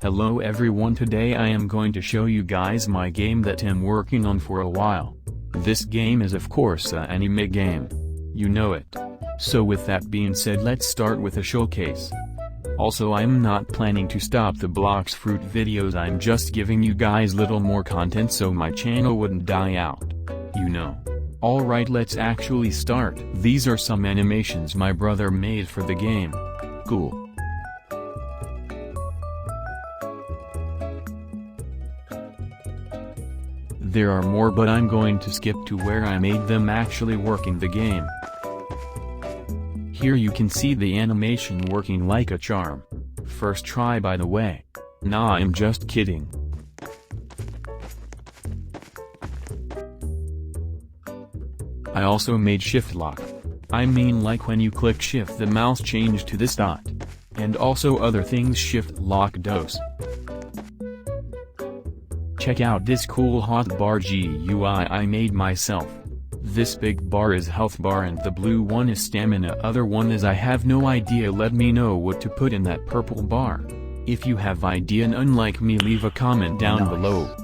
Hello everyone, today I am going to show you guys my game that I'm working on for a while. This game is of course an anime game. You know it. So with that being said, let's start with a showcase. Also, I'm not planning to stop the Blox Fruit videos, I'm just giving you guys little more content so my channel wouldn't die out. You know. Alright, let's actually start. These are some animations my brother made for the game. Cool. There are more, but I'm going to skip to where I made them actually working the game. Here you can see the animation working like a charm. First try, by the way. Nah, I'm just kidding. I also made shift lock. I mean, like when you click shift the mouse change to this dot. And also other things shift lock does. Check out this cool hotbar GUI I made myself. This big bar is health bar and the blue one is stamina, other one is I have no idea. Let me know what to put in that purple bar. If you have idea and unlike me, leave a comment down below.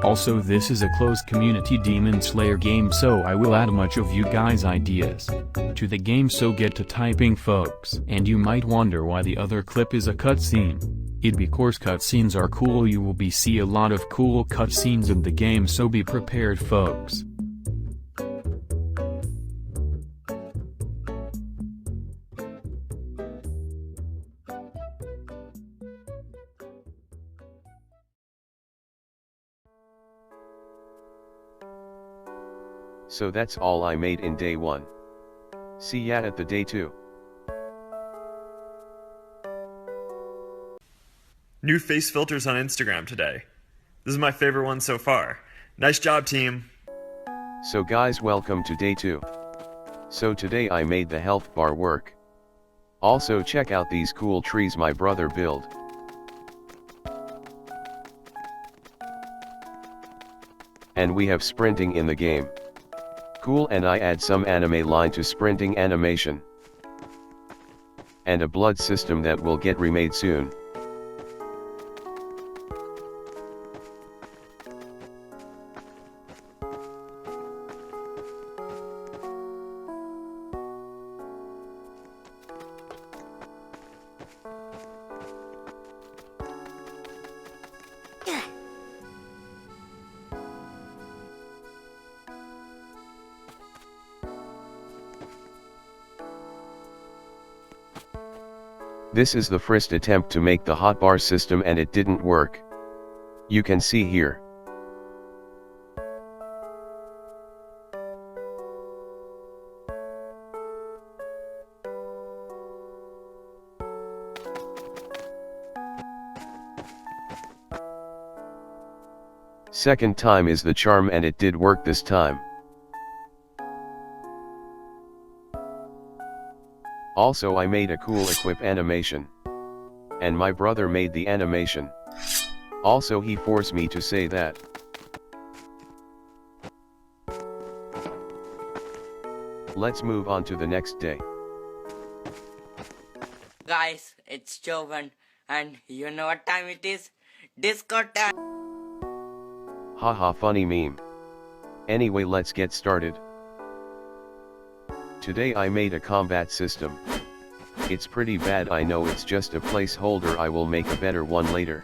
Also, this is a closed community Demon Slayer game, so I will add much of you guys' ideas to the game, so get to typing folks. And you might wonder why the other clip is a cutscene. It because cutscenes are cool, you will see a lot of cool cutscenes in the game, so be prepared folks. So that's all I made in day 1. See ya at the day 2. New face filters on Instagram today. This is my favorite one so far. Nice job, team. So guys, welcome to day 2. So today I made the health bar work. Also check out these cool trees my brother built. And we have sprinting in the game. Cool, and I add some anime line to sprinting animation. And a blood system that will get remade soon. This is the first attempt to make the hotbar system and it didn't work. You can see here. Second time is the charm and it did work this time. Also I made a cool equip animation. And my brother made the animation. Also he forced me to say that. Let's move on to the next day. Guys, it's Jovan, and you know what time it is? Disco time! Haha, funny meme. Anyway, let's get started. Today I made a combat system. It's pretty bad, I know, it's just a placeholder, I will make a better one later.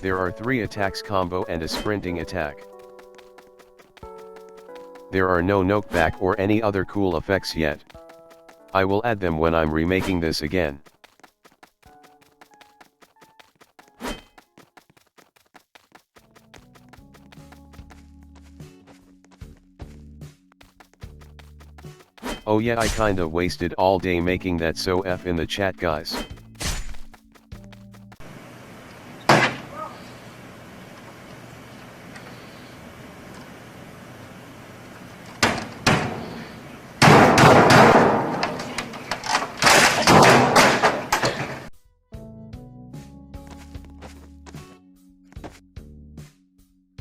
There are 3 attacks combo and a sprinting attack. There are no knockback or any other cool effects yet. I will add them when I'm remaking this again. Oh yeah, I kinda wasted all day making that, so F in the chat guys.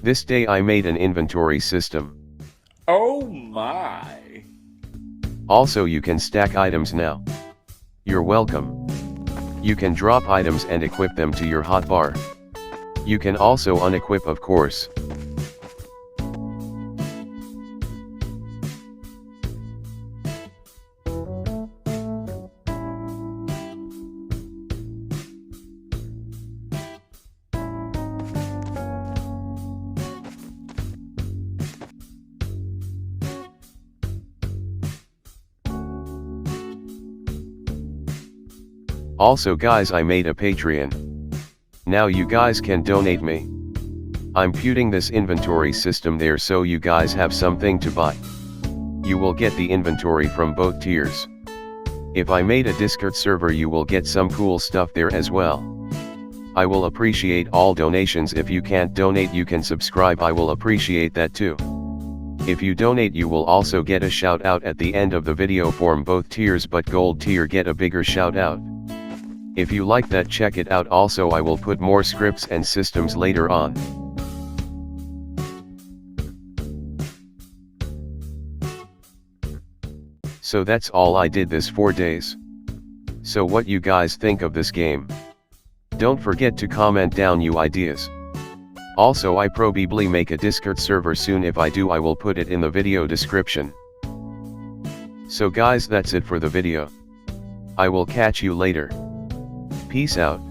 This day I made an inventory system. Oh my. Also you can stack items now. You're welcome. You can drop items and equip them to your hotbar. You can also unequip, of course. Also guys, I made a Patreon. Now you guys can donate me. I'm putting this inventory system there so you guys have something to buy. You will get the inventory from both tiers. If I made a Discord server you will get some cool stuff there as well. I will appreciate all donations. If you can't donate you can subscribe, I will appreciate that too. If you donate you will also get a shout out at the end of the video from both tiers, but gold tier get a bigger shout out. If you like that, check it out. Also I will put more scripts and systems later on. So that's all I did this 4 days. So what you guys think of this game? Don't forget to comment down your ideas. Also I probably make a Discord server soon. If I do I will put it in the video description. So guys, that's it for the video. I will catch you later. Peace out.